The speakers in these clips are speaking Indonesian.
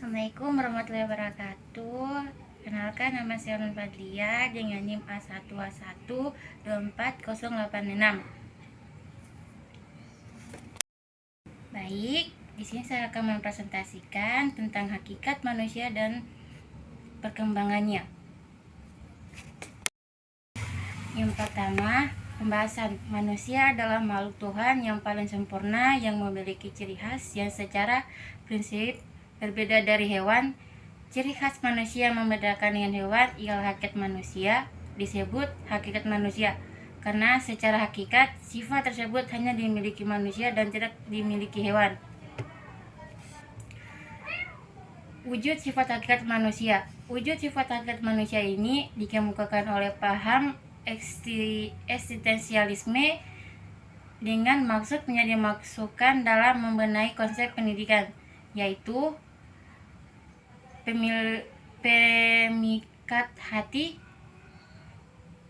Assalamualaikum warahmatullahi wabarakatuh. Kenalkan, nama saya Nun Fadlia dengan NIM A1A1248086. Baik, di sini saya akan mempresentasikan tentang hakikat manusia dan perkembangannya. Yang pertama, pembahasan manusia adalah makhluk Tuhan yang paling sempurna yang memiliki ciri khas yang secara prinsip berbeda dari hewan. Ciri khas manusia yang membedakan dengan hewan ialah hakikat manusia, disebut hakikat manusia karena secara hakikat sifat tersebut hanya dimiliki manusia dan tidak dimiliki hewan. Wujud sifat hakikat manusia. Wujud sifat hakikat manusia ini dikemukakan oleh paham eksistensialisme dengan maksud menjadi dimasukkan dalam membenahi konsep pendidikan, yaitu pemikat hati.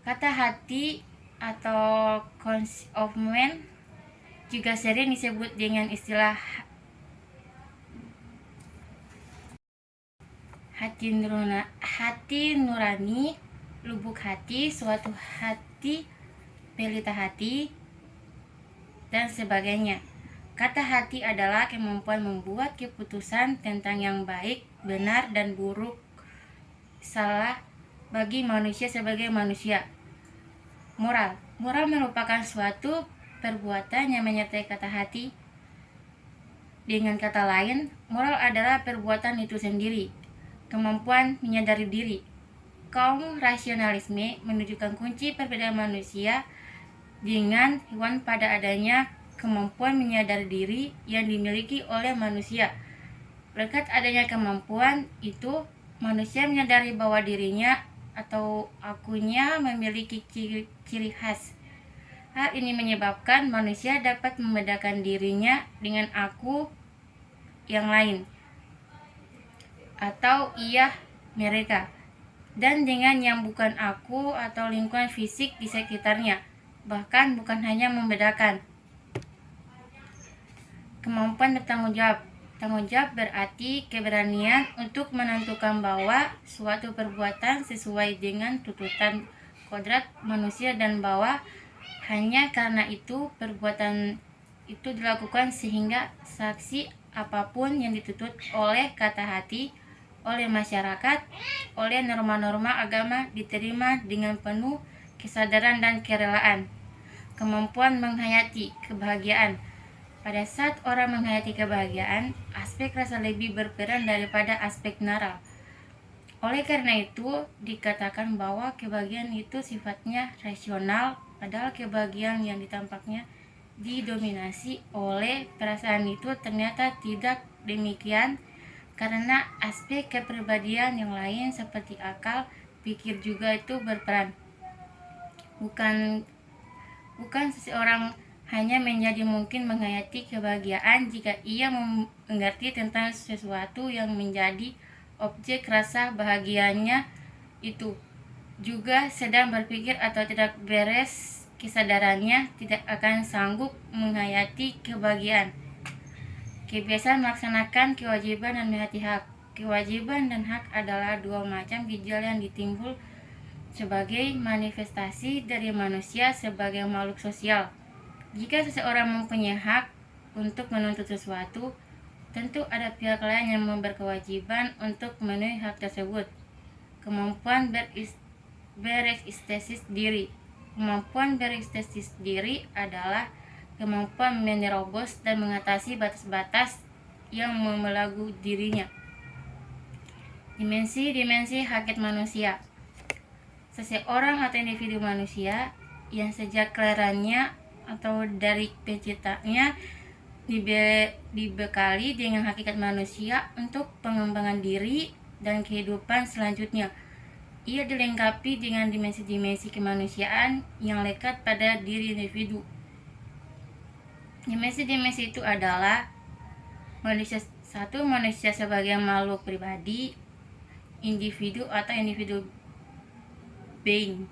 Kata hati atau conscience of man juga sering disebut dengan istilah hati nurani, lubuk hati, suatu hati, pelita hati, dan sebagainya. Kata hati adalah kemampuan membuat keputusan tentang yang baik, benar, dan buruk, salah bagi manusia sebagai manusia. Moral merupakan suatu perbuatan yang menyertai kata hati. Dengan kata lain, moral adalah perbuatan itu sendiri, kemampuan menyadari diri. Kaum rasionalisme menunjukkan kunci perbedaan manusia dengan hewan pada adanya kemampuan menyadari diri yang dimiliki oleh manusia. Berkat adanya kemampuan itu, manusia menyadari bahwa dirinya atau akunya memiliki ciri khas. Hal ini menyebabkan manusia dapat membedakan dirinya dengan aku yang lain, atau ia mereka, dan dengan yang bukan aku atau lingkungan fisik di sekitarnya. Bahkan bukan hanya membedakan. Kemampuan bertanggung jawab. Tanggung jawab berarti keberanian untuk menentukan bahwa suatu perbuatan sesuai dengan tuntutan kodrat manusia dan bahwa hanya karena itu perbuatan itu dilakukan sehingga saksi apapun yang dituntut oleh kata hati, oleh masyarakat, oleh norma-norma agama diterima dengan penuh kesadaran dan kerelaan. Kemampuan menghayati kebahagiaan. Pada saat orang menghayati kebahagiaan, aspek rasa lebih berperan daripada aspek naral. Oleh karena itu, dikatakan bahwa kebahagiaan itu sifatnya rasional, padahal kebahagiaan yang ditampaknya didominasi oleh perasaan itu ternyata tidak demikian, karena aspek kepribadian yang lain seperti akal, pikir juga itu berperan. Bukan seseorang hanya menjadi mungkin menghayati kebahagiaan jika ia mengerti tentang sesuatu yang menjadi objek rasa bahagianya itu juga sedang berpikir atau tidak beres kesadarannya, tidak akan sanggup menghayati kebahagiaan. Kebiasaan melaksanakan kewajiban dan menghayati hak. Kewajiban dan hak adalah dua macam gejala yang ditimbul sebagai manifestasi dari manusia sebagai makhluk sosial. Jika seseorang mempunyai hak untuk menuntut sesuatu, tentu ada pihak lain yang berkewajiban untuk memenuhi hak tersebut. Kemampuan bereksistensi diri. Kemampuan bereksistensi diri adalah kemampuan menerobos dan mengatasi batas-batas yang membelenggu dirinya. Dimensi hakikat manusia. Seseorang atau individu manusia yang sejak kelahirannya atau dari penciptanya dibekali dengan hakikat manusia untuk pengembangan diri dan kehidupan selanjutnya. Ia dilengkapi dengan dimensi-dimensi kemanusiaan yang lekat pada diri individu. Dimensi-dimensi itu adalah manusia sebagai makhluk pribadi, individu atau individu being.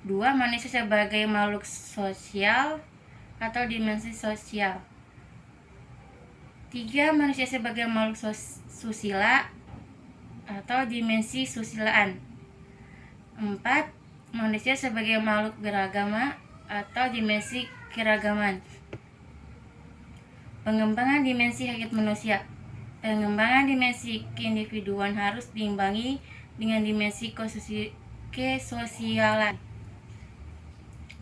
2. Manusia sebagai makhluk sosial atau dimensi sosial. 3. Manusia sebagai makhluk susila atau dimensi susilaan. 4. Manusia sebagai makhluk beragama atau dimensi keragaman. Pengembangan dimensi hakikat manusia. Pengembangan dimensi keindividuan harus diimbangi dengan dimensi kesosialan.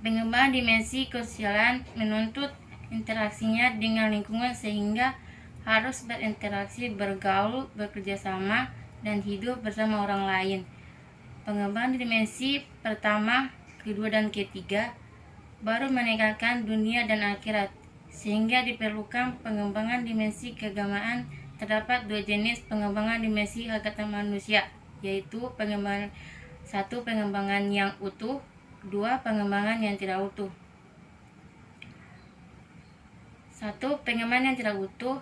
Pengembangan dimensi kesosialan menuntut interaksinya dengan lingkungan sehingga harus berinteraksi, bergaul, bekerjasama, dan hidup bersama orang lain. Pengembangan dimensi pertama, kedua, dan ketiga baru meningkatkan dunia dan akhirat, sehingga diperlukan pengembangan dimensi keagamaan. Terdapat 2 jenis pengembangan dimensi hakikat manusia, yaitu pengembangan 1. Pengembangan yang utuh, 2. Pengembangan yang tidak utuh. 1. Pengembangan yang tidak utuh.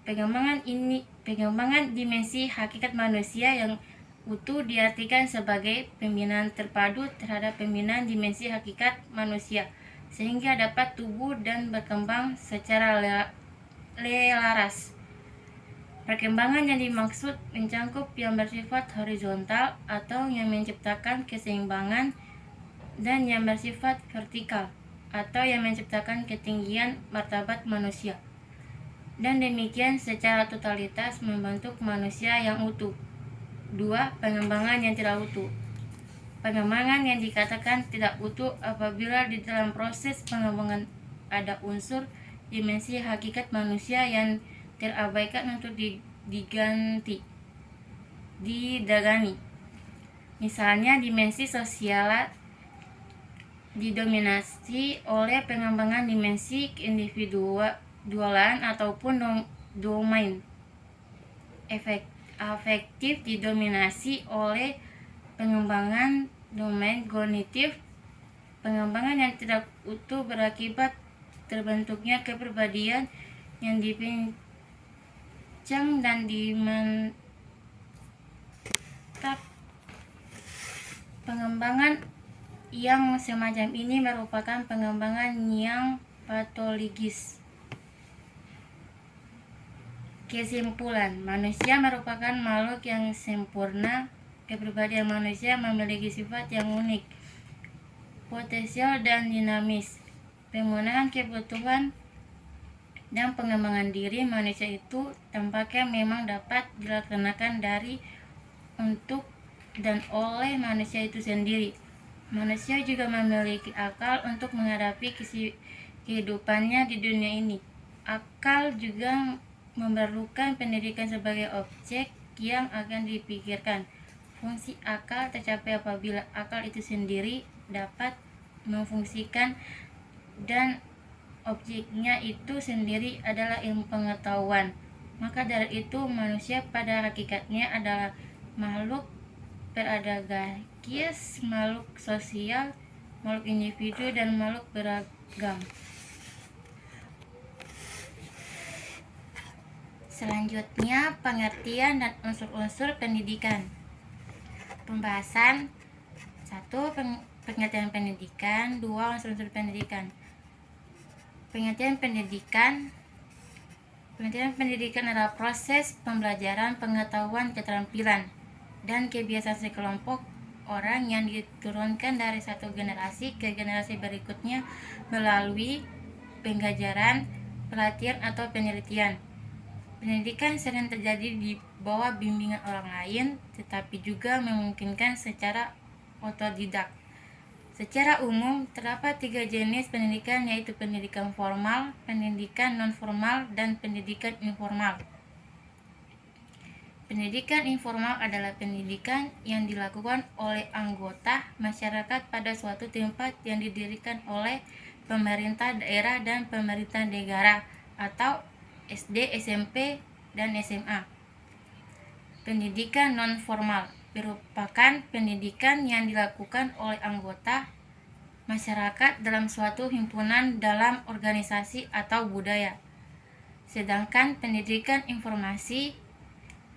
Pengembangan dimensi hakikat manusia yang utuh diartikan sebagai pembinaan terpadu terhadap pembinaan dimensi hakikat manusia, sehingga dapat tumbuh dan berkembang secara laras. Perkembangan yang dimaksud mencakup yang bersifat horizontal atau yang menciptakan keseimbangan, dan yang bersifat vertikal atau yang menciptakan ketinggian martabat manusia, dan demikian secara totalitas membentuk manusia yang utuh. 2. Pengembangan yang tidak utuh. Pengembangan yang dikatakan tidak utuh apabila di dalam proses pengembangan ada unsur dimensi hakikat manusia yang terabaikan untuk didagani. Misalnya, dimensi sosial didominasi oleh pengembangan dimensi keindividualan ataupun domain afektif didominasi oleh pengembangan domain kognitif. Pengembangan yang tidak utuh berakibat terbentuknya kepribadian yang dipincang dan dimantap. Pengembangan yang semacam ini merupakan pengembangan yang patologis. Kesimpulan, manusia merupakan makhluk yang sempurna. Kepribadian manusia memiliki sifat yang unik, potensial, dan dinamis. Penggunaan kebutuhan dan pengembangan diri manusia itu tampaknya memang dapat dilaksanakan dari, untuk, dan oleh manusia itu sendiri. Manusia juga memiliki akal untuk menghadapi kehidupannya di dunia ini. Akal juga memerlukan pendidikan sebagai objek yang akan dipikirkan. Fungsi akal tercapai apabila akal itu sendiri dapat memfungsikan dan objeknya itu sendiri adalah ilmu pengetahuan. Maka dari itu manusia pada hakikatnya adalah makhluk beradaptasi, makhluk sosial, makhluk individu, dan makhluk beragam. Selanjutnya, pengertian dan unsur-unsur pendidikan. Pembahasan 1. Pengertian pendidikan. 2. Unsur-unsur pendidikan. Pengertian pendidikan. Pengertian pendidikan adalah proses pembelajaran, pengetahuan, keterampilan, dan kebiasaan sekelompok orang yang diturunkan dari satu generasi ke generasi berikutnya melalui pengajaran, pelatihan, atau penelitian. Pendidikan sering terjadi di bawah bimbingan orang lain, tetapi juga memungkinkan secara otodidak. Secara umum, terdapat 3 jenis pendidikan, yaitu pendidikan formal, pendidikan non-formal, dan pendidikan informal. Pendidikan informal adalah pendidikan yang dilakukan oleh anggota masyarakat pada suatu tempat yang didirikan oleh pemerintah daerah dan pemerintah negara, atau SD, SMP, dan SMA. Pendidikan non-formal merupakan pendidikan yang dilakukan oleh anggota masyarakat dalam suatu himpunan, dalam organisasi, atau budaya. Sedangkan pendidikan informasi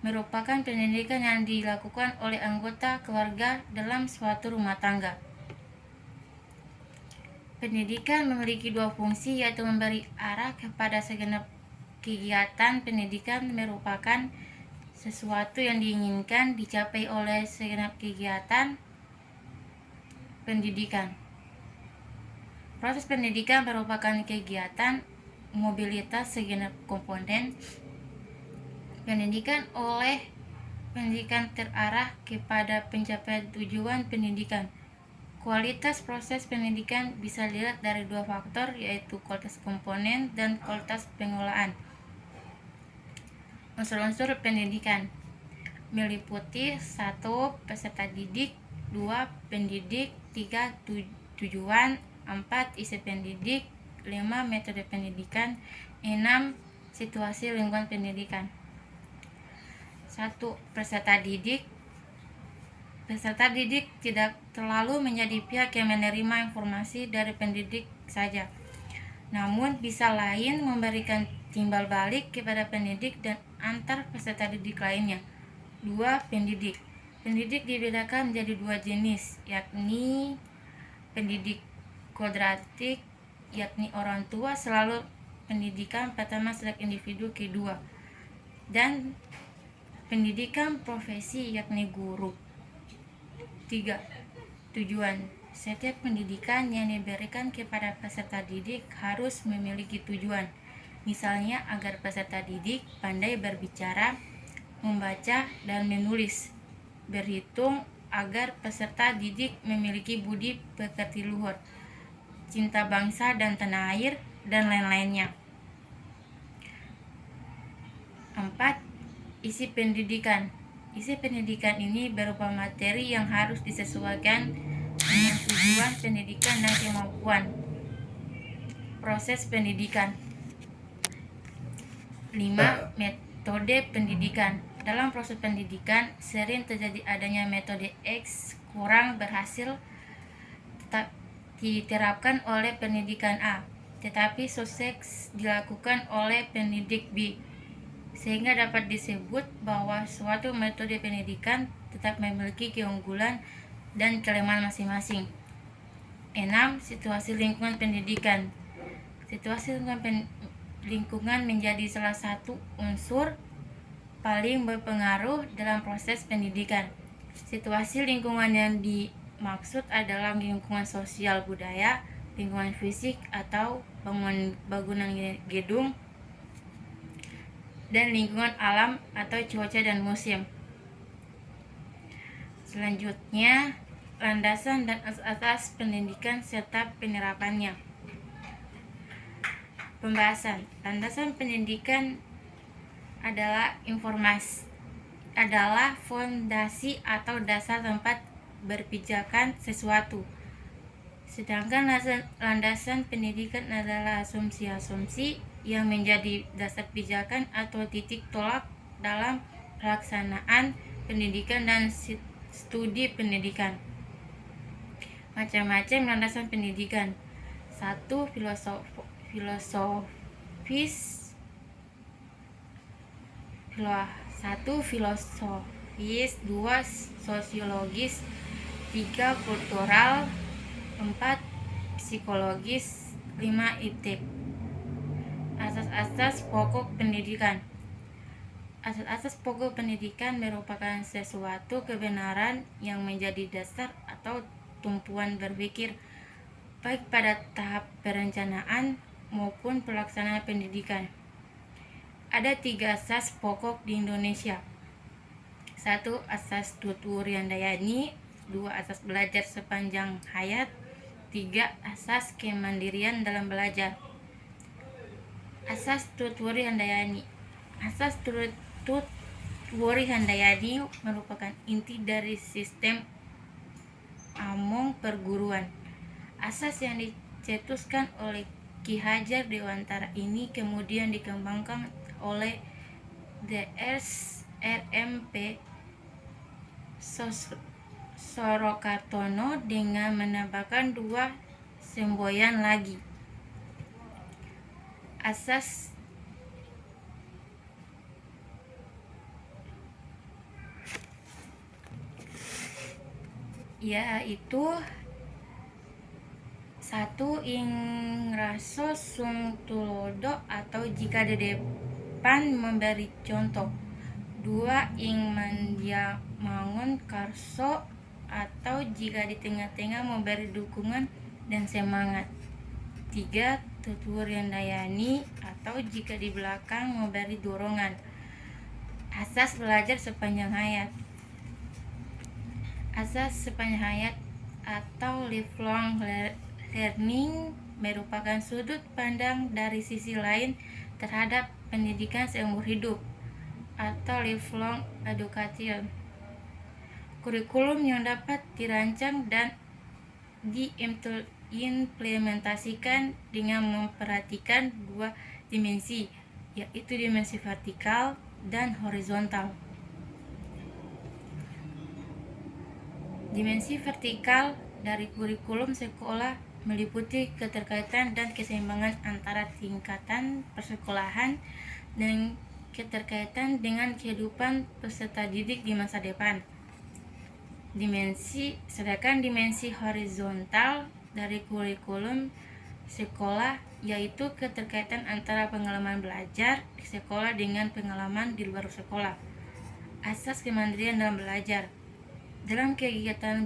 merupakan pendidikan yang dilakukan oleh anggota keluarga dalam suatu rumah tangga. Pendidikan memiliki 2 fungsi, yaitu memberi arah kepada segenap kegiatan pendidikan merupakan sesuatu yang diinginkan dicapai oleh segenap kegiatan pendidikan. Proses pendidikan merupakan kegiatan mobilitas segenap komponen pendidikan oleh pendidikan terarah kepada pencapaian tujuan pendidikan. Kualitas proses pendidikan bisa dilihat dari dua faktor, yaitu kualitas komponen dan kualitas pengolahan. Unsur-unsur pendidikan meliputi 1. Peserta didik, 2. Pendidik, 3. Tujuan, 4. Isi pendidik, 5. Metode pendidikan, 6. Situasi lingkungan pendidikan. 1. Peserta didik. Peserta didik tidak terlalu menjadi pihak yang menerima informasi dari pendidik saja, namun bisa lain memberikan timbal balik kepada pendidik dan antar peserta didik lainnya. 2. Pendidik. Pendidik dibedakan menjadi dua jenis, yakni pendidik kodratik, yakni orang tua selalu pendidikan pertama sejak individu kedua, dan pendidikan profesi, yakni guru. 3. Tujuan. Setiap pendidikan yang diberikan kepada peserta didik harus memiliki tujuan. Misalnya agar peserta didik pandai berbicara, membaca, dan menulis, berhitung, agar peserta didik memiliki budi pekerti luhur, cinta bangsa dan tanah air, dan lain-lainnya. 4. Isi pendidikan. Isi pendidikan ini berupa materi yang harus disesuaikan dengan tujuan pendidikan dan kemampuan proses pendidikan. 5. Metode pendidikan. Dalam proses pendidikan sering terjadi adanya metode X kurang berhasil diterapkan oleh pendidikan A, tetapi sukses dilakukan oleh pendidik B, sehingga dapat disebut bahwa suatu metode pendidikan tetap memiliki keunggulan dan kelemahan masing-masing. 6. Situasi lingkungan pendidikan. Situasi lingkungan menjadi salah satu unsur paling berpengaruh dalam proses pendidikan. Situasi lingkungan yang dimaksud adalah lingkungan sosial budaya, lingkungan fisik atau bangunan gedung, dan lingkungan alam atau cuaca dan musim. Selanjutnya, landasan dan asas pendidikan serta penerapannya. Pembahasan. Landasan pendidikan adalah fondasi atau dasar tempat berpijakan sesuatu. Sedangkan landasan pendidikan adalah asumsi-asumsi yang menjadi dasar pijakan atau titik tolak dalam pelaksanaan pendidikan dan studi pendidikan. Macam-macam landasan pendidikan. 1. Filosofis. 2. Sosiologis. 3. Kultural. 4. Psikologis. 5. Etik. Asas-asas pokok pendidikan. Asas-asas pokok pendidikan merupakan sesuatu kebenaran yang menjadi dasar atau tumpuan berpikir, baik pada tahap perencanaan maupun pelaksanaan pendidikan. Ada 3 asas pokok di Indonesia. 1. Asas Tutwuri Handayani. 2. Asas belajar sepanjang hayat. 3. Asas kemandirian dalam belajar. Asas Tutwuri Handayani. Asas Tutwuri Handayani merupakan inti dari sistem Among perguruan. Asas yang dicetuskan oleh Ki Hajar Dewantara ini kemudian dikembangkan oleh Drs. RMP Sorokartono dengan menambahkan 2 semboyan lagi. Asas yaitu 1. Ing raso sung tulodo, atau jika Dede pan memberi contoh. 2. Ing mandiamangun karso atau jika di tengah-tengah memberi dukungan dan semangat. 3. Tutur yang dayani atau jika di belakang memberi dorongan. Asas belajar sepanjang hayat. Asas sepanjang hayat atau lifelong learning merupakan sudut pandang dari sisi lain terhadap pendidikan seumur hidup atau lifelong education. Kurikulum yang dapat dirancang dan diimplementasikan dengan memperhatikan dua dimensi, yaitu dimensi vertikal dan horizontal. Dimensi vertikal dari kurikulum sekolah meliputi keterkaitan dan keseimbangan antara tingkatan persekolahan dan keterkaitan dengan kehidupan peserta didik di masa depan. Sedangkan dimensi horizontal dari kurikulum sekolah yaitu keterkaitan antara pengalaman belajar di sekolah dengan pengalaman di luar sekolah. Asas kemandirian dalam belajar. Dalam kegiatan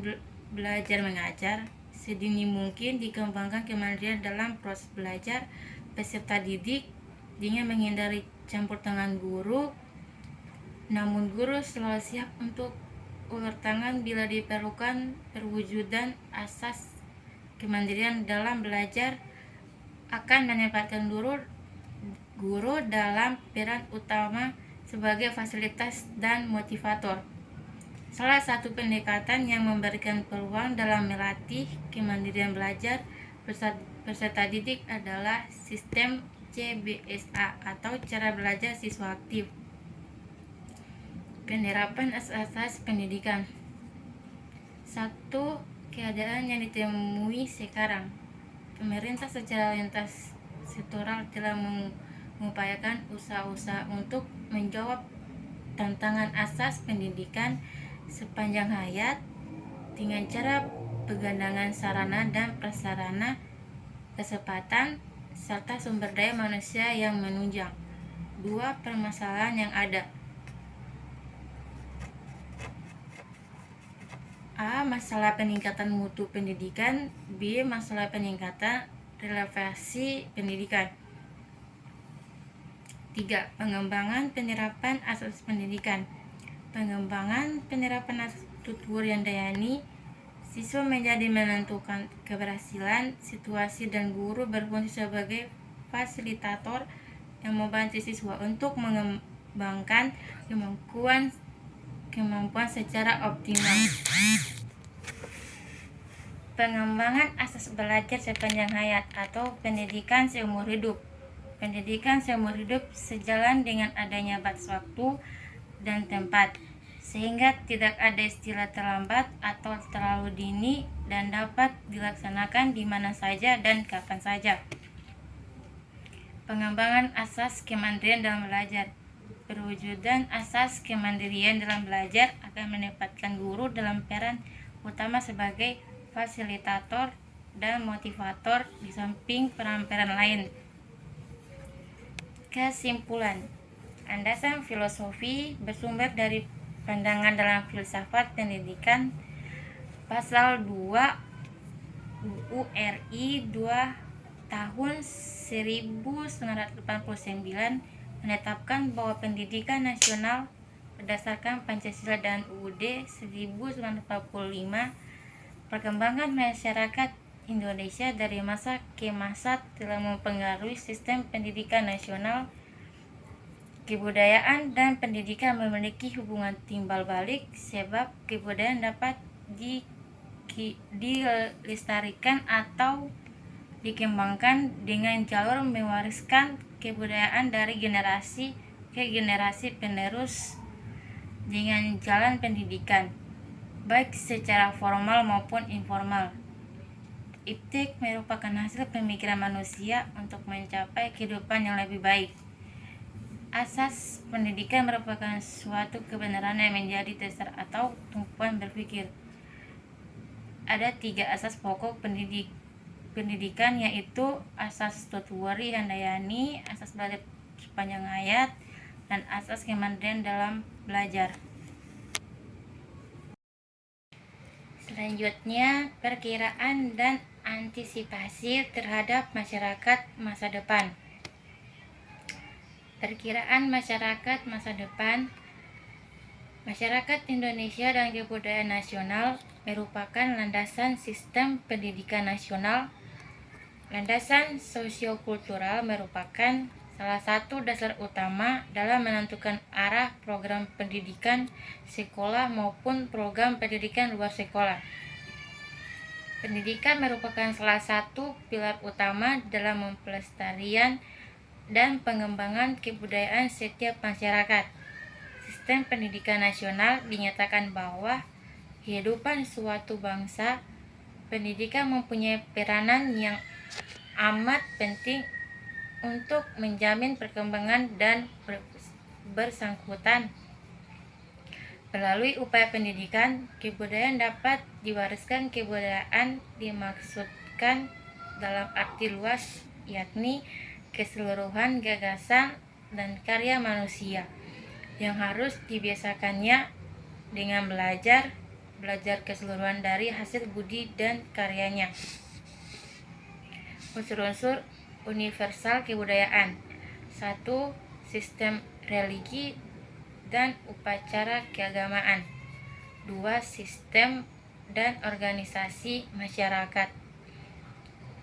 belajar mengajar, sedini mungkin dikembangkan kemandirian dalam proses belajar peserta didik dengan menghindari campur tangan guru, namun guru selalu siap untuk ulur tangan bila diperlukan. Perwujudan asas kemandirian dalam belajar akan menempatkan guru dalam peran utama sebagai fasilitas dan motivator. Salah satu pendekatan yang memberikan peluang dalam melatih kemandirian belajar peserta didik adalah sistem CBSA atau cara belajar siswa aktif. Penerapan asas pendidikan. 1. Keadaan yang ditemui sekarang. Pemerintah secara lintas sektoral telah mengupayakan usaha-usaha untuk menjawab tantangan asas pendidikan sepanjang hayat dengan cara penggandaan sarana dan prasarana, kesempatan, serta sumber daya manusia yang menunjang. 2. Permasalahan yang ada. A. Masalah peningkatan mutu pendidikan. B. Masalah peningkatan relevansi pendidikan. 3. Pengembangan penerapan asas pendidikan. Pengembangan penerapan asas tutur yang dayani. Siswa menjadi menentukan keberhasilan situasi dan guru berfungsi sebagai fasilitator yang membantu siswa untuk mengembangkan kemampuan secara optimal. Pengembangan asas belajar sepanjang hayat atau pendidikan seumur hidup. Pendidikan seumur hidup sejalan dengan adanya batas waktu dan tempat, sehingga tidak ada istilah terlambat atau terlalu dini dan dapat dilaksanakan di mana saja dan kapan saja. Pengembangan asas kemandirian dalam belajar. Perwujudan asas kemandirian dalam belajar akan menempatkan guru dalam peran utama sebagai fasilitator dan motivator di samping peran-peran lain. Kesimpulan. Landasan filosofi bersumber dari pandangan dalam filsafat pendidikan pasal 2 UU RI 2 tahun 1989 menetapkan bahwa pendidikan nasional berdasarkan Pancasila dan UUD 1945 perkembangan masyarakat Indonesia dari masa ke masa telah mempengaruhi sistem pendidikan nasional. Kebudayaan dan pendidikan memiliki hubungan timbal balik sebab kebudayaan dapat dilestarikan atau dikembangkan dengan jalur mewariskan kebudayaan dari generasi ke generasi penerus dengan jalan pendidikan, baik secara formal maupun informal. Iptek merupakan hasil pemikiran manusia untuk mencapai kehidupan yang lebih baik. Asas pendidikan merupakan suatu kebenaran yang menjadi dasar atau tumpuan berpikir. Ada 3 asas pokok pendidikan, yaitu asas tutur yang dayani, asas belajar sepanjang hayat, dan asas kemandirian dalam belajar. Selanjutnya, perkiraan dan antisipasi terhadap masyarakat masa depan. Perkiraan masyarakat masa depan. Masyarakat Indonesia dan kebudayaan nasional merupakan landasan sistem pendidikan nasional. Landasan sosiokultural merupakan salah satu dasar utama dalam menentukan arah program pendidikan sekolah maupun program pendidikan luar sekolah. Pendidikan merupakan salah satu pilar utama dalam pelestarian dan pengembangan kebudayaan setiap masyarakat. Sistem pendidikan nasional dinyatakan bahwa kehidupan suatu bangsa, pendidikan mempunyai peranan yang amat penting untuk menjamin perkembangan dan bersangkutan. Melalui upaya pendidikan, kebudayaan dapat diwariskan. Kebudayaan dimaksudkan dalam arti luas, yakni keseluruhan gagasan dan karya manusia yang harus dibiasakannya dengan belajar keseluruhan dari hasil budi dan karyanya. Unsur-unsur universal kebudayaan. 1. Sistem religi dan upacara keagamaan. 2. Sistem dan organisasi masyarakat.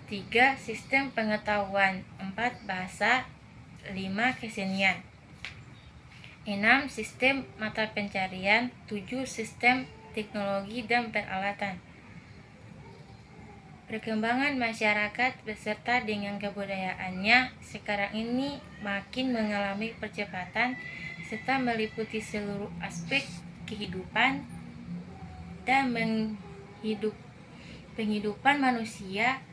3. Sistem pengetahuan. 4. Bahasa. 5. Kesenian. 6. Sistem mata pencarian. 7. Sistem teknologi dan peralatan. Perkembangan masyarakat beserta dengan kebudayaannya sekarang ini makin mengalami percepatan serta meliputi seluruh aspek kehidupan dan penghidupan manusia.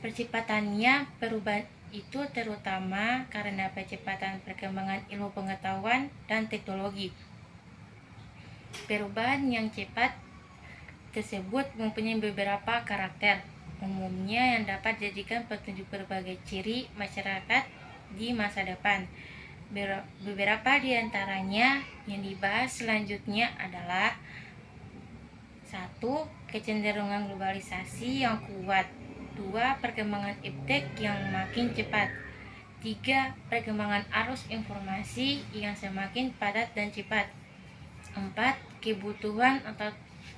Percepatannya perubahan itu terutama karena percepatan perkembangan ilmu pengetahuan dan teknologi. Perubahan yang cepat tersebut mempunyai beberapa karakter umumnya yang dapat dijadikan petunjuk berbagai ciri masyarakat di masa depan. Beberapa di antaranya yang dibahas selanjutnya adalah 1. Kecenderungan globalisasi yang kuat. 2. Perkembangan iptek yang makin cepat. 3. Perkembangan arus informasi yang semakin padat dan cepat. 4. Kebutuhan atau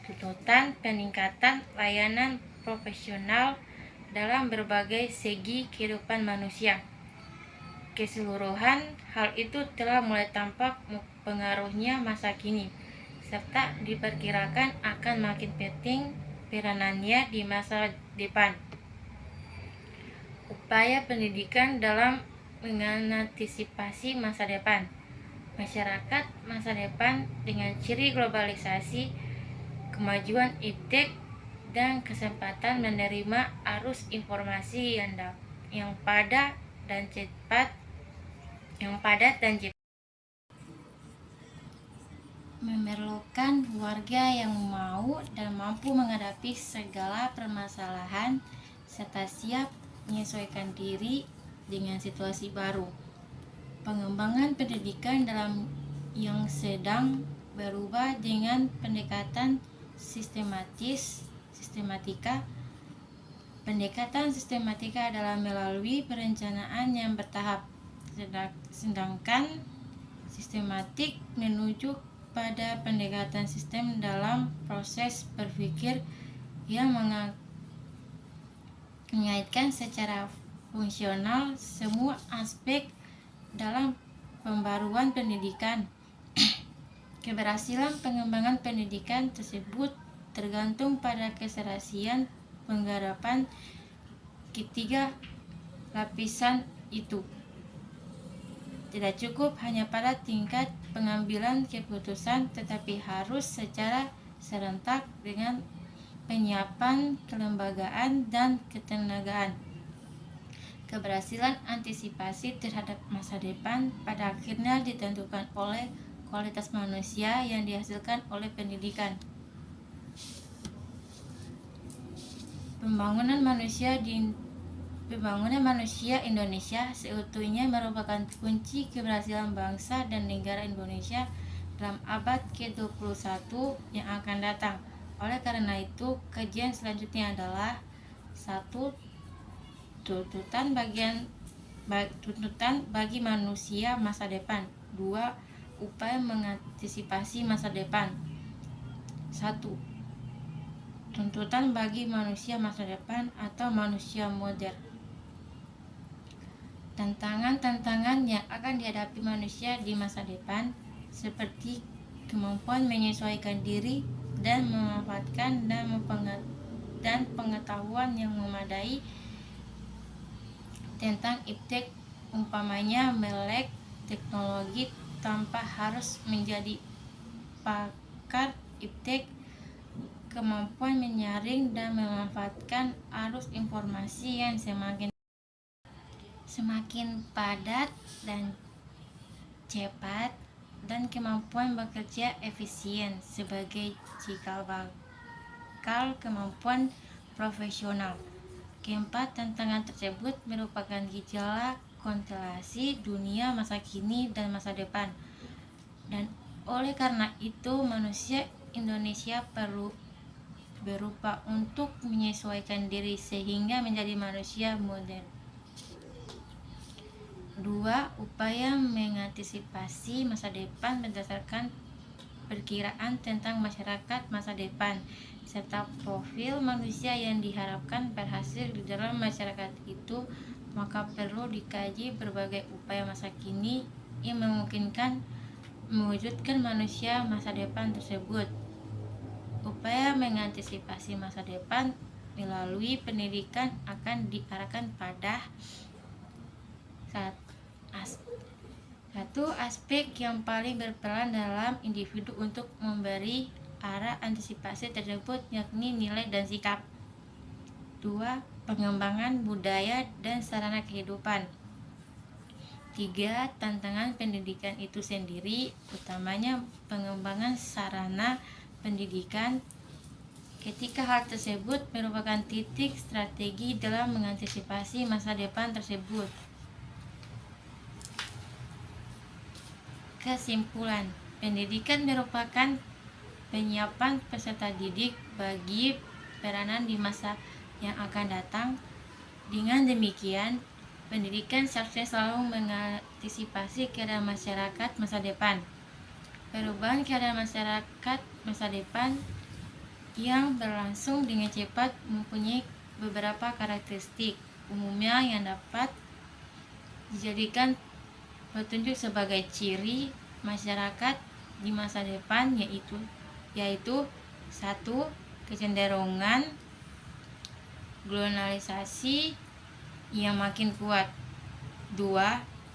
tuntutan peningkatan layanan profesional dalam berbagai segi kehidupan manusia. Keseluruhan hal itu telah mulai tampak pengaruhnya masa kini, serta diperkirakan akan makin penting peranannya di masa depan. Upaya pendidikan dalam mengantisipasi masa depan. Masyarakat masa depan dengan ciri globalisasi, kemajuan iptek, dan kesempatan menerima arus informasi yang padat dan cepat memerlukan warga yang mau dan mampu menghadapi segala permasalahan serta siap menyesuaikan diri dengan situasi baru. Pengembangan pendidikan yang sedang berubah dengan pendekatan sistematika. Pendekatan sistematika adalah melalui perencanaan yang bertahap, sedangkan sistematik menuju pada pendekatan sistem dalam proses berpikir yang mengaitkan secara fungsional semua aspek dalam pembaruan pendidikan. Keberhasilan pengembangan pendidikan tersebut tergantung pada keserasian penggarapan ketiga lapisan itu. Tidak cukup hanya pada tingkat pengambilan keputusan, tetapi harus secara serentak dengan penyiapan kelembagaan dan ketenagaan. Keberhasilan antisipasi terhadap masa depan pada akhirnya ditentukan oleh kualitas manusia yang dihasilkan oleh pendidikan. Pembangunan manusia Pembangunan manusia Indonesia seutuhnya merupakan kunci keberhasilan bangsa dan negara Indonesia dalam abad ke-21 yang akan datang. Oleh karena itu, kajian selanjutnya adalah satu, tuntutan bagi manusia masa depan. 2. Upaya mengantisipasi masa depan. 1. Tuntutan bagi manusia masa depan atau manusia modern. Tantangan-tantangan yang akan dihadapi manusia di masa depan seperti kemampuan menyesuaikan diri dan memanfaatkan dan pengetahuan yang memadai tentang iptek, umpamanya melek teknologi tanpa harus menjadi pakar iptek, kemampuan menyaring dan memanfaatkan arus informasi yang semakin padat dan cepat, dan kemampuan bekerja efisien sebagai cikal bakal kemampuan profesional. Keempat, tantangan tersebut merupakan gejala konstelasi dunia masa kini dan masa depan, dan oleh karena itu manusia Indonesia perlu berupaya untuk menyesuaikan diri sehingga menjadi manusia modern. 2. Upaya mengantisipasi masa depan berdasarkan perkiraan tentang masyarakat masa depan serta profil manusia yang diharapkan berhasil di dalam masyarakat itu, maka perlu dikaji berbagai upaya masa kini yang memungkinkan mewujudkan manusia masa depan tersebut. Upaya mengantisipasi masa depan melalui pendidikan akan diarahkan pada satu aspek yang paling berperan dalam individu untuk memberi arah antisipasi tersebut, yakni nilai dan sikap. 2. Pengembangan budaya dan sarana kehidupan. 3. Tantangan pendidikan itu sendiri, utamanya pengembangan sarana pendidikan. Ketika hal tersebut merupakan titik strategi dalam mengantisipasi masa depan tersebut. Kesimpulan, pendidikan merupakan penyiapan peserta didik bagi peranan di masa yang akan datang. Dengan demikian, pendidikan seharusnya selalu mengantisipasi keadaan masyarakat masa depan. Perubahan keadaan masyarakat masa depan yang berlangsung dengan cepat mempunyai beberapa karakteristik umumnya yang dapat dijadikan petunjuk sebagai ciri masyarakat di masa depan, yaitu 1. Kecenderungan globalisasi yang makin kuat. 2.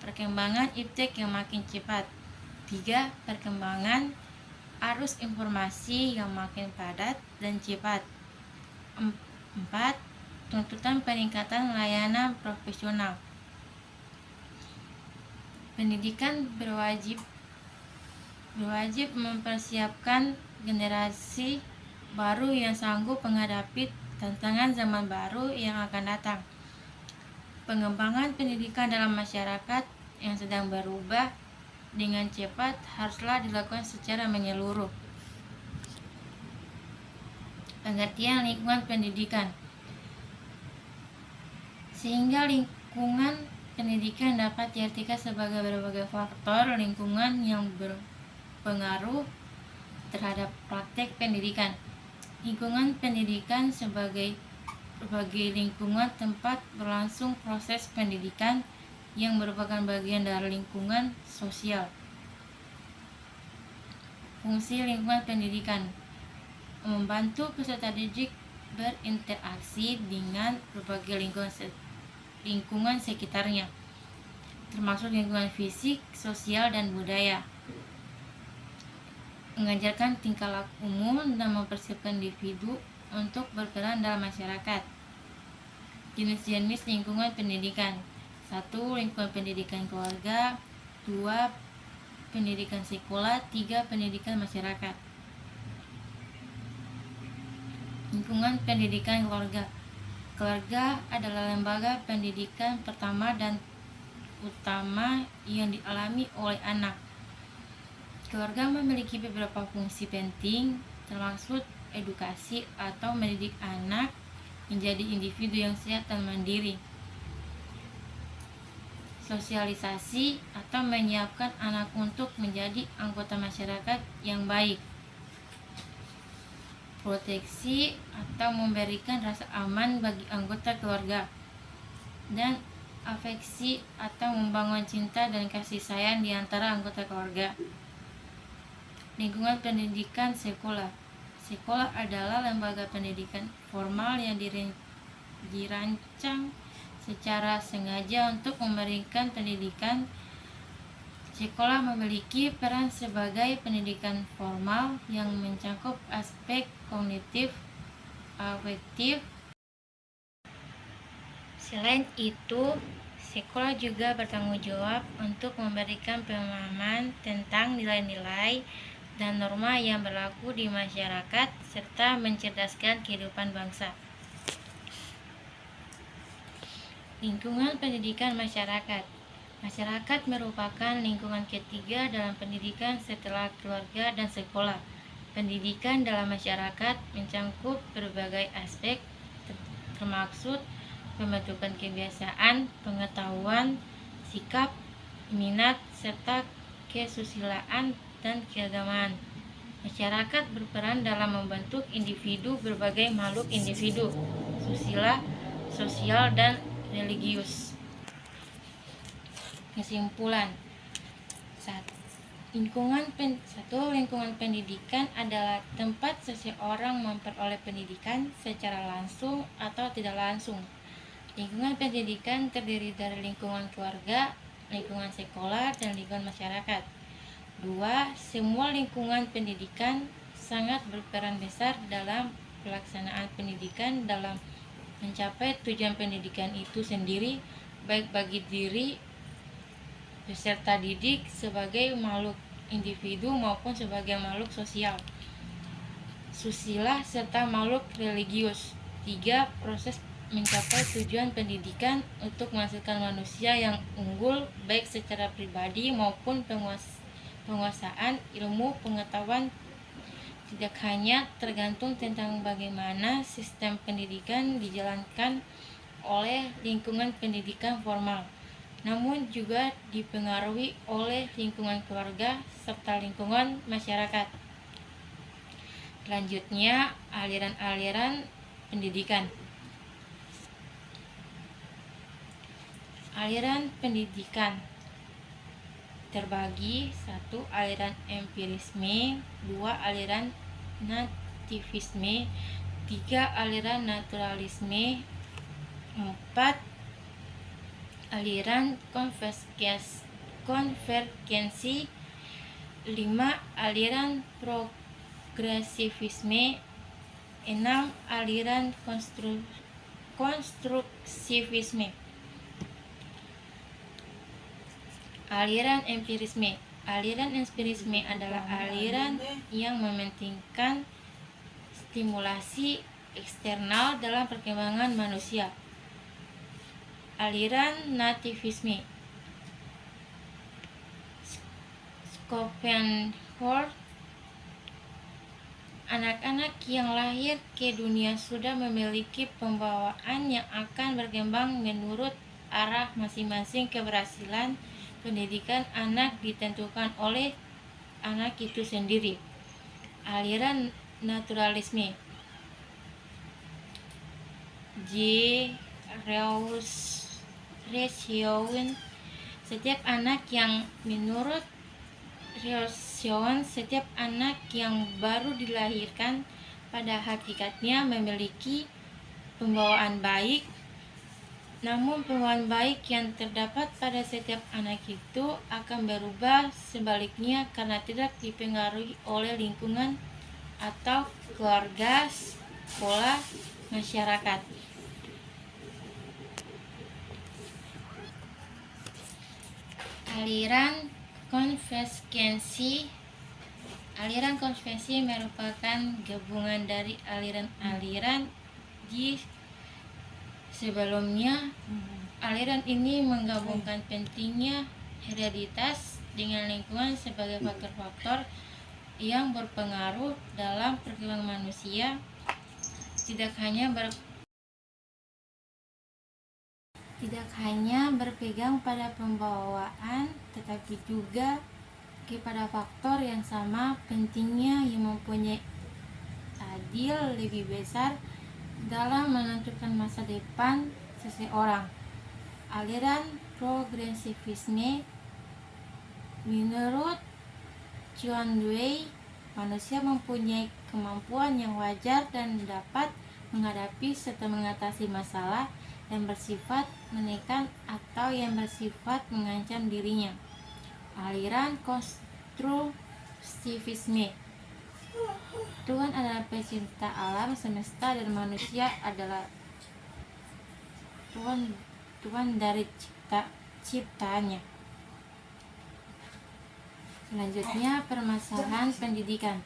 Perkembangan iptek yang makin cepat. 3. Perkembangan arus informasi yang makin padat dan cepat. 4. Tuntutan peningkatan layanan profesional. Pendidikan berwajib mempersiapkan generasi baru yang sanggup menghadapi tantangan zaman baru yang akan datang. Pengembangan pendidikan dalam masyarakat yang sedang berubah dengan cepat haruslah dilakukan secara menyeluruh. Pengertian lingkungan pendidikan. Sehingga lingkungan pendidikan dapat diartikan sebagai berbagai faktor lingkungan yang berpengaruh terhadap praktek pendidikan. Lingkungan pendidikan sebagai lingkungan tempat berlangsung proses pendidikan yang merupakan bagian dari lingkungan sosial. Fungsi lingkungan pendidikan: membantu peserta didik berinteraksi dengan berbagai lingkungan sekitarnya, termasuk lingkungan fisik, sosial, dan budaya. Mengajarkan tingkah laku umum dan mempersiapkan individu untuk berperan dalam masyarakat. Jenis-jenis lingkungan pendidikan: 1. Lingkungan pendidikan keluarga. 2. Pendidikan sekolah. 3. Pendidikan masyarakat. Lingkungan pendidikan keluarga Keluarga adalah lembaga pendidikan pertama dan utama yang dialami oleh anak. Keluarga memiliki beberapa fungsi penting, termasuk edukasi atau mendidik anak menjadi individu yang sehat dan mandiri, sosialisasi atau menyiapkan anak untuk menjadi anggota masyarakat yang baik, proteksi atau memberikan rasa aman bagi anggota keluarga, dan afeksi atau membangun cinta dan kasih sayang di antara anggota keluarga. Lingkungan pendidikan sekolah. Sekolah adalah lembaga pendidikan formal yang dirancang secara sengaja untuk memberikan pendidikan. Sekolah memiliki peran sebagai pendidikan formal yang mencakup aspek kognitif, afektif. Selain itu, sekolah juga bertanggung jawab untuk memberikan pemahaman tentang nilai-nilai dan norma yang berlaku di masyarakat serta mencerdaskan kehidupan bangsa. Lingkungan pendidikan masyarakat. Masyarakat merupakan lingkungan ketiga dalam pendidikan setelah keluarga dan sekolah. Pendidikan dalam masyarakat mencakup berbagai aspek, termaksud pembentukan kebiasaan, pengetahuan, sikap, minat, serta kesusilaan dan keagamaan. Masyarakat berperan dalam membentuk individu berbagai makhluk individu, susila, sosial, dan religius. Kesimpulan. 1. Lingkungan pendidikan adalah tempat seseorang memperoleh pendidikan secara langsung atau tidak langsung. Lingkungan pendidikan terdiri dari lingkungan keluarga, lingkungan sekolah, dan lingkungan masyarakat. 2. Semua lingkungan pendidikan sangat berperan besar dalam pelaksanaan pendidikan dalam mencapai tujuan pendidikan itu sendiri, baik bagi diri peserta didik sebagai makhluk individu maupun sebagai makhluk sosial, susila, serta makhluk religius. 3. Proses mencapai tujuan pendidikan untuk menghasilkan manusia yang unggul baik secara pribadi maupun penguasaan ilmu pengetahuan tidak hanya tergantung tentang bagaimana sistem pendidikan dijalankan oleh lingkungan pendidikan formal, namun juga dipengaruhi oleh lingkungan keluarga serta lingkungan masyarakat. Selanjutnya, aliran-aliran pendidikan. Aliran pendidikan terbagi: 1. Aliran empirisme, 2. Aliran nativisme, 3. Aliran naturalisme, 4. Aliran konvergensi, 5. Aliran progresivisme, 6. Aliran konstruktivisme. Aliran empirisme. Aliran empirisme adalah aliran yang mementingkan stimulasi eksternal dalam perkembangan manusia. Aliran nativisme. Schopenhauer. Anak-anak yang lahir ke dunia sudah memiliki pembawaan yang akan berkembang menurut arah masing-masing. Keberhasilan pendidikan anak ditentukan oleh anak itu sendiri. Aliran naturalisme. J. Reussion. Setiap anak yang menurut Reussion, setiap anak yang baru dilahirkan pada hakikatnya memiliki pembawaan baik. Namun pembawaan baik yang terdapat pada setiap anak itu akan berubah sebaliknya karena tidak dipengaruhi oleh lingkungan atau keluarga, sekolah, masyarakat. Aliran konvergensi. Aliran konvergensi merupakan gabungan dari aliran-aliran di Sebelumnya, aliran ini menggabungkan pentingnya hereditas dengan lingkungan sebagai faktor-faktor yang berpengaruh dalam perkembangan manusia, tidak hanya berpegang pada pembawaan, tetapi juga kepada faktor yang sama pentingnya yang mempunyai adil lebih besar dalam menentukan masa depan seseorang. Aliran progresivisme menurut Chuan Dui, manusia mempunyai kemampuan yang wajar dan dapat menghadapi serta mengatasi masalah yang bersifat menekan atau yang bersifat mengancam dirinya. Aliran konstruktivisme, Tuhan adalah pencipta alam semesta dan manusia adalah Tuhan dari ciptaannya. Selanjutnya, permasalahan pendidikan.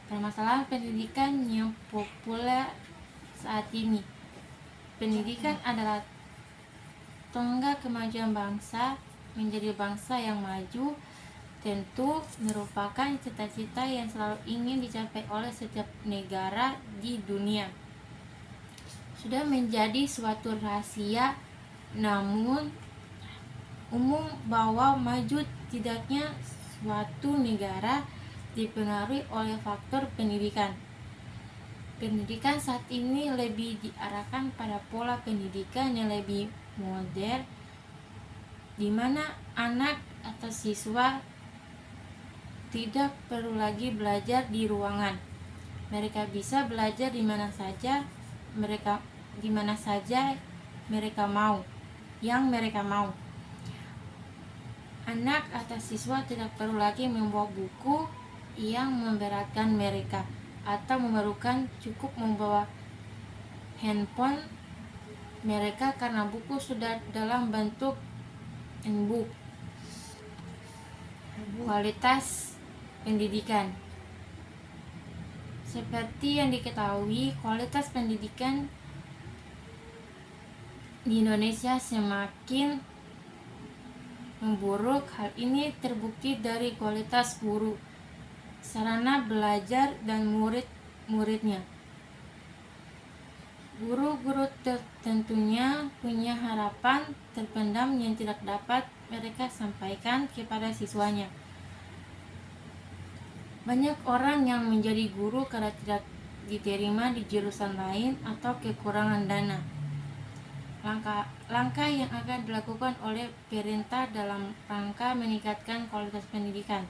Permasalahan pendidikan yang populer saat ini. Pendidikan adalah tonggak kemajuan bangsa. Menjadi bangsa yang maju tentu merupakan cita-cita yang selalu ingin dicapai oleh setiap negara di dunia. Sudah menjadi suatu rahasia namun umum bahwa maju tidaknya suatu negara dipengaruhi oleh faktor pendidikan. Pendidikan saat ini lebih diarahkan pada pola pendidikan yang lebih modern, di mana anak atau siswa tidak perlu lagi belajar di ruangan. Mereka bisa belajar di mana saja mereka mau. Anak atau siswa tidak perlu lagi membawa buku yang memberatkan mereka atau memerlukan cukup membawa handphone mereka karena buku sudah dalam bentuk e-book. Kualitas pendidikan. Seperti yang diketahui, kualitas pendidikan di Indonesia semakin memburuk. Hal ini terbukti dari kualitas guru, sarana belajar, dan murid-muridnya. Guru-guru tentunya punya harapan terpendam yang tidak dapat mereka sampaikan kepada siswanya. Banyak orang yang menjadi guru karena tidak diterima di jurusan lain atau kekurangan dana. Langkah yang akan dilakukan oleh pemerintah dalam rangka meningkatkan kualitas pendidikan.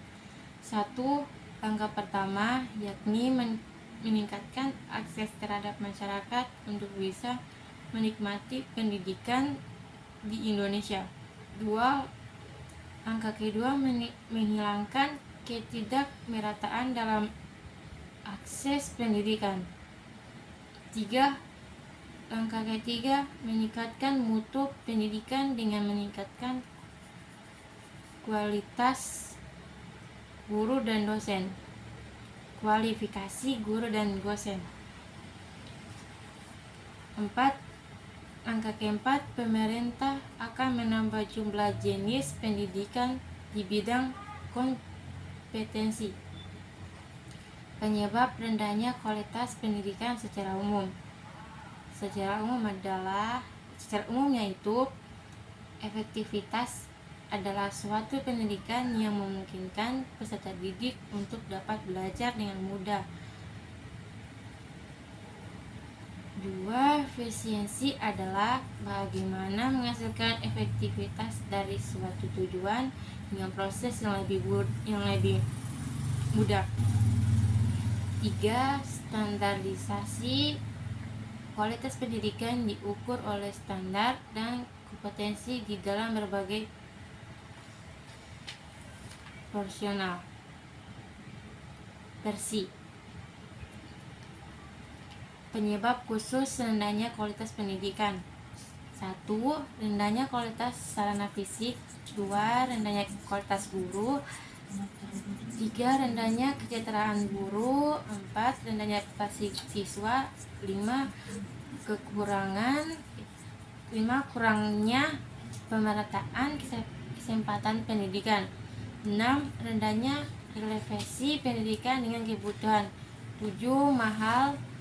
1. Langkah pertama yakni meningkatkan akses terhadap masyarakat untuk bisa menikmati pendidikan di Indonesia. 2. Langkah kedua menghilangkan ketidakmerataan dalam akses pendidikan. 3. Langkah ketiga meningkatkan mutu pendidikan dengan meningkatkan kualitas guru dan dosen. Kualifikasi guru dan dosen. 4. Langkah keempat, pemerintah akan menambah jumlah jenis pendidikan di bidang kompetensi. Penyebab rendahnya kualitas pendidikan secara umum. Secara umumnya itu efektivitas adalah suatu pendidikan yang memungkinkan peserta didik untuk dapat belajar dengan mudah. 2. Efisiensi adalah bagaimana menghasilkan efektivitas dari suatu tujuan dengan proses yang lebih mudah. 3. Standarisasi. Kualitas pendidikan diukur oleh standar dan kompetensi di dalam berbagai porsional versi. Penyebab khusus rendahnya kualitas pendidikan. 1. Rendahnya kualitas sarana fisik. 2. Rendahnya kualitas guru. 3. Rendahnya kesejahteraan guru. 4. Rendahnya prestasi siswa. 5. kekurangan. 5. Kurangnya pemerataan kesempatan pendidikan. 6. Rendahnya relevansi pendidikan dengan kebutuhan. 7.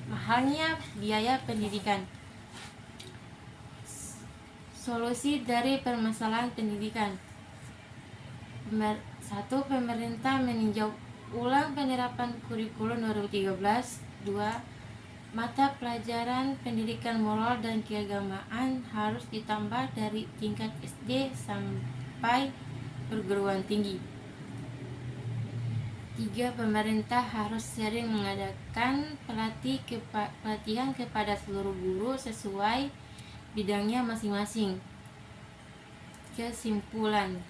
Mahalnya biaya pendidikan. Solusi dari permasalahan pendidikan. 1. Pemerintah meninjau ulang penerapan kurikulum 2013. 2. Mata pelajaran pendidikan moral dan keagamaan harus ditambah dari tingkat SD sampai perguruan tinggi. 3. Pemerintah harus sering mengadakan pelatihan kepada seluruh guru sesuai bidangnya masing-masing. Kesimpulan,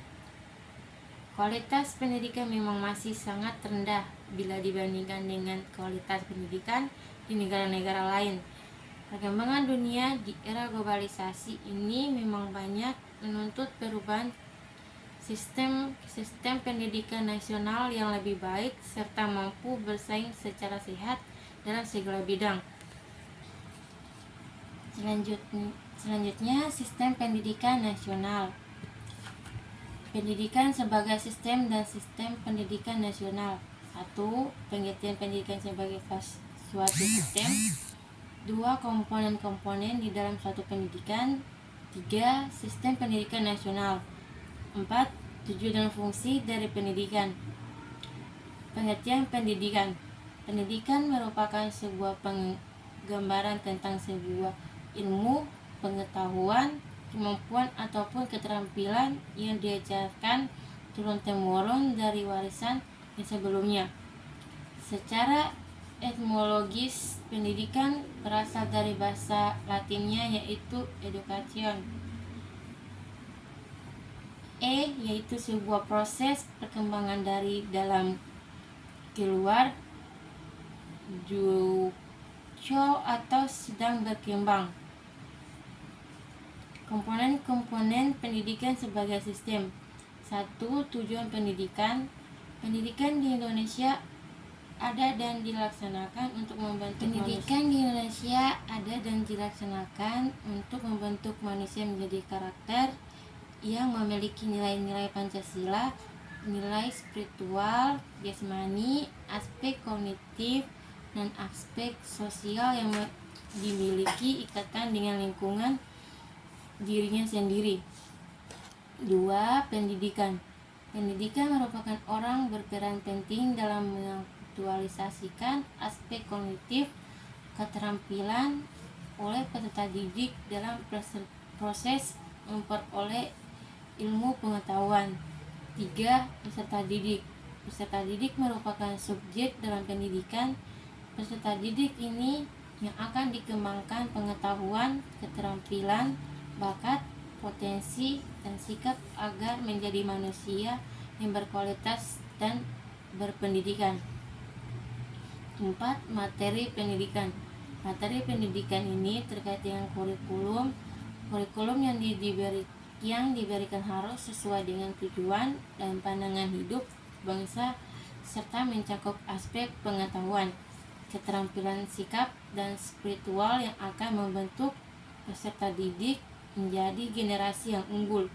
kualitas pendidikan memang masih sangat rendah bila dibandingkan dengan kualitas pendidikan di negara-negara lain. Perkembangan dunia di era globalisasi ini memang banyak menuntut perubahan sistem pendidikan nasional yang lebih baik serta mampu bersaing secara sehat dalam segala bidang. Selanjutnya, sistem pendidikan nasional. Pendidikan sebagai sistem dan sistem pendidikan nasional. 1. Pengertian pendidikan sebagai suatu sistem. 2. Komponen-komponen di dalam suatu pendidikan. 3. Sistem pendidikan nasional. 4. Tujuan dan fungsi dari pendidikan. Pengertian pendidikan. Pendidikan merupakan sebuah penggambaran tentang sebuah ilmu, pengetahuan, kemampuan ataupun keterampilan yang diajarkan turun-temurun dari warisan yang sebelumnya. Secara etimologis, pendidikan berasal dari bahasa Latinnya yaitu education. Yaitu sebuah proses perkembangan dari dalam keluar, juco atau sedang berkembang. Komponen-komponen pendidikan sebagai sistem. 1. Tujuan pendidikan. Pendidikan di Indonesia ada dan dilaksanakan untuk membentuk manusia menjadi karakter yang memiliki nilai-nilai Pancasila, nilai spiritual, jasmani, aspek kognitif, dan aspek sosial yang dimiliki ikatan dengan lingkungan dirinya sendiri. 2. Pendidikan. Pendidikan merupakan orang berperan penting dalam mengaktualisasikan aspek kognitif keterampilan oleh peserta didik dalam proses memperoleh ilmu pengetahuan. 3. Peserta didik. Peserta didik merupakan subjek dalam pendidikan. Peserta didik ini yang akan dikembangkan pengetahuan, keterampilan, bakat, potensi, dan sikap agar menjadi manusia yang berkualitas dan berpendidikan. 4. Materi pendidikan. Materi pendidikan ini terkait dengan kurikulum yang diberikan harus sesuai dengan tujuan dan pandangan hidup bangsa serta mencakup aspek pengetahuan, keterampilan sikap, dan spiritual yang akan membentuk peserta didik menjadi generasi yang unggul.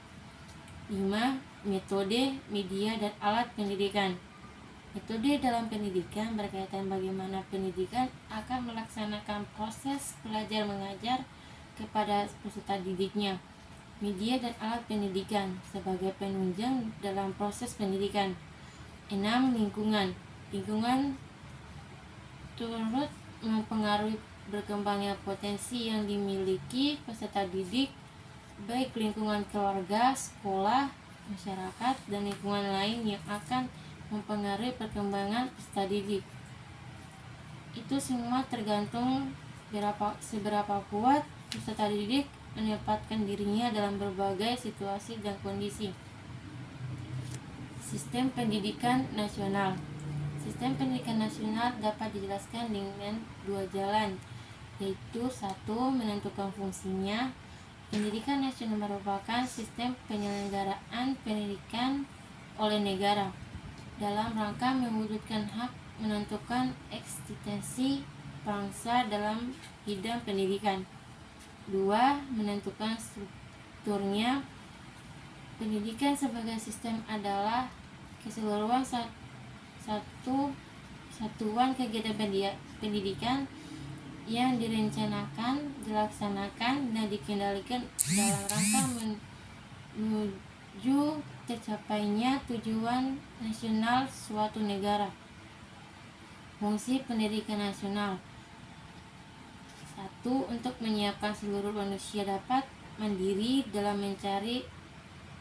5. Metode, media, dan alat pendidikan. Metode dalam pendidikan berkaitan bagaimana pendidikan akan melaksanakan proses belajar mengajar kepada peserta didiknya. Media dan alat pendidikan sebagai penunjang dalam proses pendidikan. 6. Lingkungan. Lingkungan turut mempengaruhi berkembangnya potensi yang dimiliki peserta didik, baik lingkungan keluarga, sekolah, masyarakat, dan lingkungan lain yang akan mempengaruhi perkembangan peserta didik. Itu semua tergantung seberapa kuat peserta didik menempatkan dirinya dalam berbagai situasi dan kondisi. Sistem pendidikan nasional. Sistem pendidikan nasional dapat dijelaskan dengan 2 jalan, yaitu 1. Menentukan fungsinya. Pendidikan nasional merupakan sistem penyelenggaraan pendidikan oleh negara dalam rangka mewujudkan hak menentukan eksistensi bangsa dalam bidang pendidikan. 2. Menentukan strukturnya. Pendidikan sebagai sistem adalah keseluruhan satuan kegiatan pendidikan yang direncanakan, dilaksanakan, dan dikendalikan dalam rangka menuju tercapainya tujuan nasional suatu negara. Fungsi pendidikan nasional: 1. Untuk menyiapkan seluruh manusia dapat mandiri dalam mencari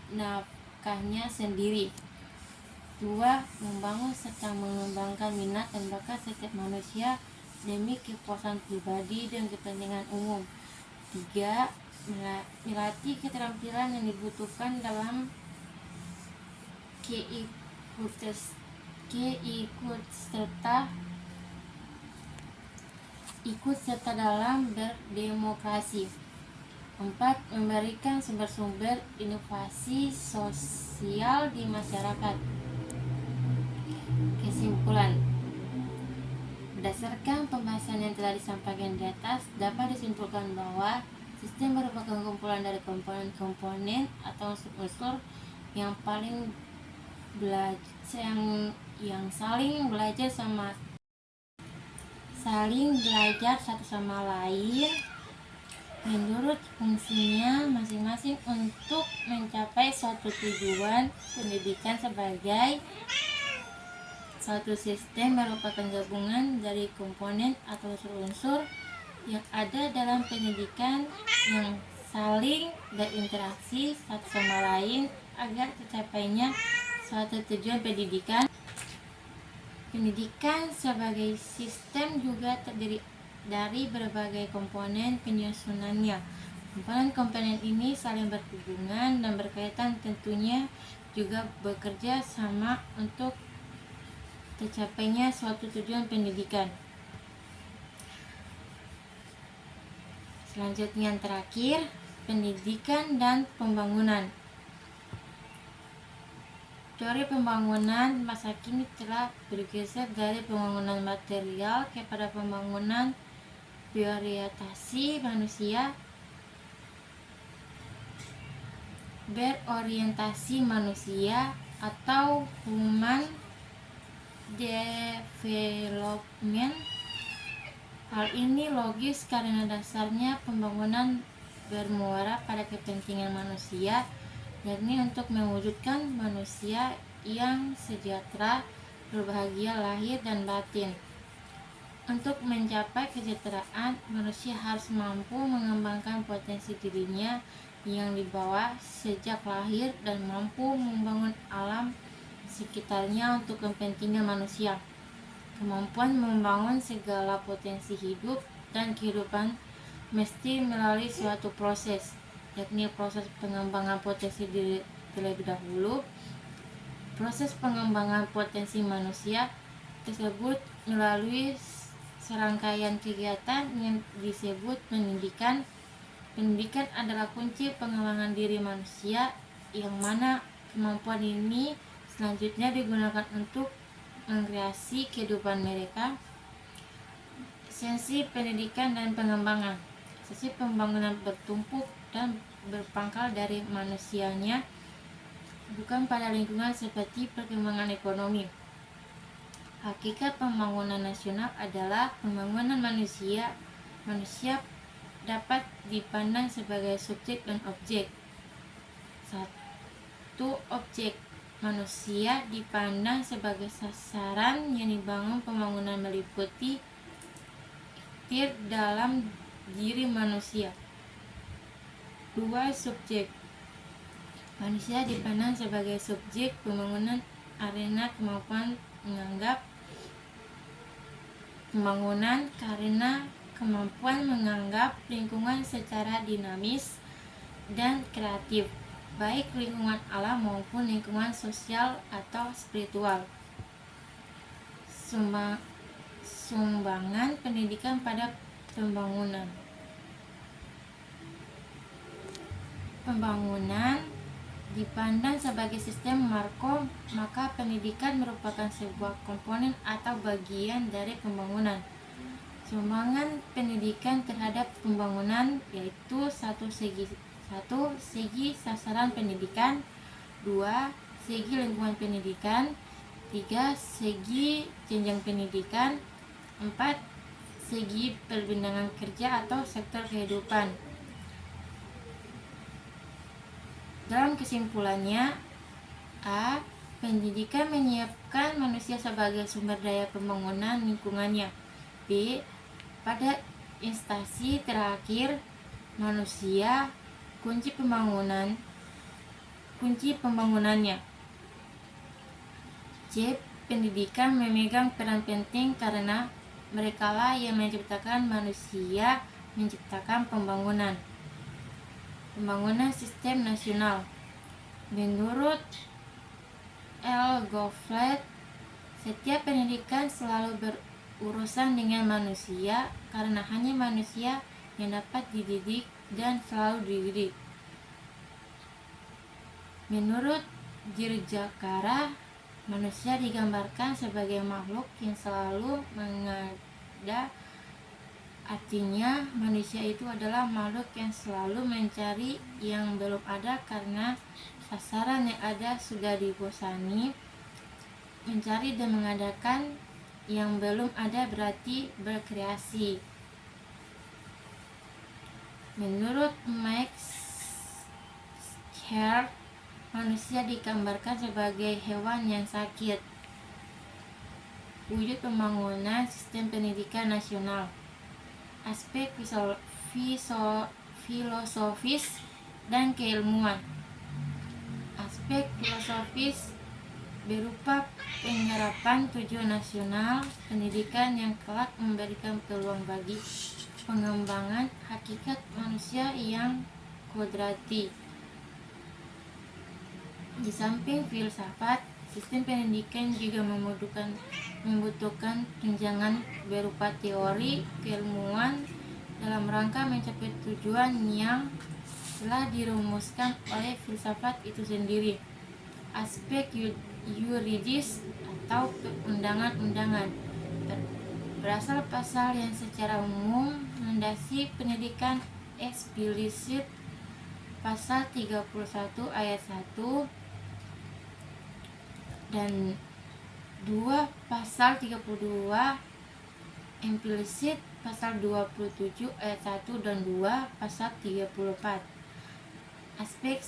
nafkahnya sendiri. 2. Membangun serta mengembangkan minat dan bakat setiap manusia demi kepuasan pribadi dan kepentingan umum. 3. Melatih keterampilan yang dibutuhkan dalam ikut serta dalam berdemokrasi. 4. Memberikan sumber-sumber inovasi sosial di masyarakat. Kesimpulan: berdasarkan pembahasan yang telah disampaikan di atas, dapat disimpulkan bahwa sistem merupakan kumpulan dari komponen-komponen atau unsur-unsur yang saling belajar satu sama lain menurut fungsinya masing-masing untuk mencapai suatu tujuan. Pendidikan sebagai suatu sistem merupakan gabungan dari komponen atau unsur-unsur yang ada dalam pendidikan yang saling berinteraksi satu sama lain agar tercapainya suatu tujuan pendidikan. Pendidikan sebagai sistem juga terdiri dari berbagai komponen penyusunannya. Komponen-komponen ini saling berhubungan dan berkaitan, tentunya juga bekerja sama untuk tercapainya suatu tujuan pendidikan. Selanjutnya yang terakhir, pendidikan dan pembangunan. Teori pembangunan masa kini telah bergeser dari pembangunan material kepada pembangunan berorientasi manusia atau human development. Hal ini logis karena dasarnya pembangunan bermuara pada kepentingan manusia, yakni untuk mewujudkan manusia yang sejahtera, berbahagia lahir dan batin. Untuk mencapai kesejahteraan, manusia harus mampu mengembangkan potensi dirinya yang dibawa sejak lahir dan mampu membangun alam sekitarnya untuk kepentingan manusia. Kemampuan membangun segala potensi hidup dan kehidupan mesti melalui suatu proses, yakni proses pengembangan potensi diri terlebih dahulu. Proses pengembangan potensi manusia tersebut melalui serangkaian kegiatan yang disebut pendidikan. Pendidikan adalah kunci pengembangan diri manusia, yang mana kemampuan ini selanjutnya digunakan untuk mengkreasi kehidupan mereka. Esensi pendidikan dan pengembangan. Esensi pembangunan bertumpuk dan berpangkal dari manusianya, bukan pada lingkungan seperti perkembangan ekonomi. Hakikat pembangunan nasional adalah pembangunan manusia. Manusia dapat dipandang sebagai subjek dan objek. 1. Objek. Manusia dipandang sebagai sasaran yang dibangun. Pembangunan meliputi ikhtiar dalam diri manusia. 2. Subjek. Manusia dipandang sebagai subjek pembangunan, arena kemampuan menganggap pembangunan karena kemampuan menganggap lingkungan secara dinamis dan kreatif, baik lingkungan alam maupun lingkungan sosial atau spiritual. Sumbangan pendidikan pada pembangunan. Pembangunan dipandang sebagai sistem makro, maka pendidikan merupakan sebuah komponen atau bagian dari pembangunan. Sumbangan pendidikan terhadap pembangunan yaitu satu segi sasaran pendidikan, 2 segi lingkungan pendidikan, 3 segi jenjang pendidikan, 4 segi perbindangan kerja atau sektor kehidupan. Dalam kesimpulannya, A. Pendidikan menyiapkan manusia sebagai sumber daya pembangunan lingkungannya. B. Pada instansi terakhir, manusia kunci pembangunannya. C. Pendidikan memegang peran penting karena merekalah yang menciptakan manusia, menciptakan pembangunan sistem nasional. Menurut L. Gofflet, setiap pendidikan selalu berurusan dengan manusia karena hanya manusia yang dapat dididik dan selalu dididik. Menurut Dirjakara, manusia digambarkan sebagai makhluk yang selalu mengada. Artinya, manusia itu adalah makhluk yang selalu mencari yang belum ada karena sasaran yang ada sudah dibosani. Mencari dan mengadakan yang belum ada berarti berkreasi. Menurut Max Scherr, manusia digambarkan sebagai hewan yang sakit. Wujud pembangunan sistem pendidikan nasional. Aspek filosofis dan keilmuan. Aspek filosofis berupa penyerapan tujuan nasional pendidikan yang kelak memberikan peluang bagi pengembangan hakikat manusia yang kodrati. Di samping filsafat, sistem pendidikan juga membutuhkan tunjangan berupa teori keilmuan dalam rangka mencapai tujuan yang telah dirumuskan oleh filsafat itu sendiri. Aspek yuridis atau undangan-undangan berasal pasal yang secara umum melandasi pendidikan eksplisit. Pasal 31 ayat 1 dan 2 pasal 32 implisit, pasal 27 ayat 1 dan 2 pasal 34. Aspek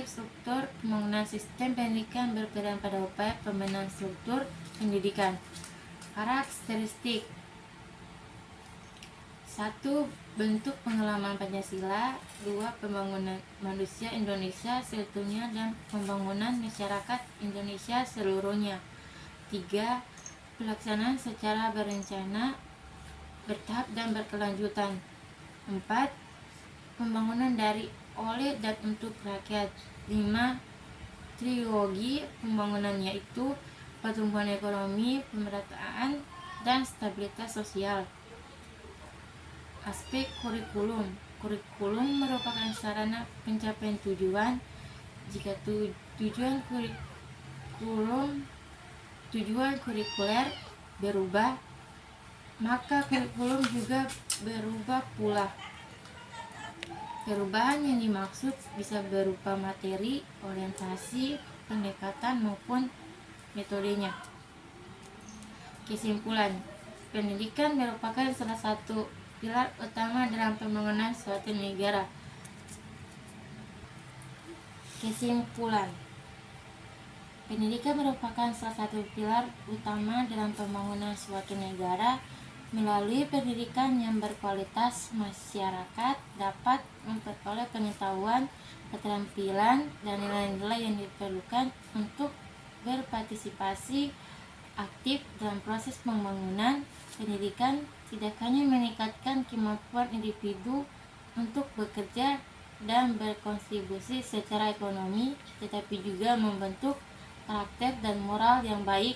struktur pembangunan sistem pendidikan berperan pada upaya pembenahan struktur pendidikan. Karakteristik 1. Bentuk pengalaman Pancasila. 2. Pembangunan manusia Indonesia seutuhnya dan pembangunan masyarakat Indonesia seluruhnya. 3. Pelaksanaan secara berencana, bertahap dan berkelanjutan. 4. Pembangunan dari, oleh, dan untuk rakyat. 5. Trilogi pembangunan yaitu pertumbuhan ekonomi, pemerataan, dan stabilitas sosial. Aspek kurikulum merupakan sarana pencapaian tujuan. Jika tujuan kurikuler berubah, maka kurikulum juga berubah pula. Perubahan yang dimaksud bisa berupa materi, orientasi, pendekatan maupun metodenya. Kesimpulan, pendidikan merupakan salah satu pilar utama dalam pembangunan suatu negara. Kesimpulan, pendidikan merupakan salah satu pilar utama dalam pembangunan suatu negara. Melalui pendidikan yang berkualitas, masyarakat dapat memperoleh pengetahuan, keterampilan, dan nilai-nilai yang diperlukan untuk berpartisipasi aktif dalam proses pembangunan. Pendidikan tidak hanya meningkatkan kemampuan individu untuk bekerja dan berkontribusi secara ekonomi, tetapi juga membentuk karakter dan moral yang baik,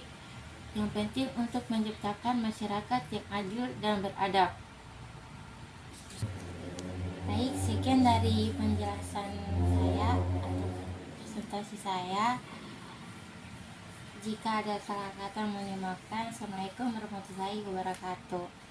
yang penting untuk menciptakan masyarakat yang adil dan beradab. Baik, sekian dari penjelasan saya atau presentasi saya. Jika ada salah kata mohon dimaafkan. Assalamualaikum warahmatullahi wabarakatuh.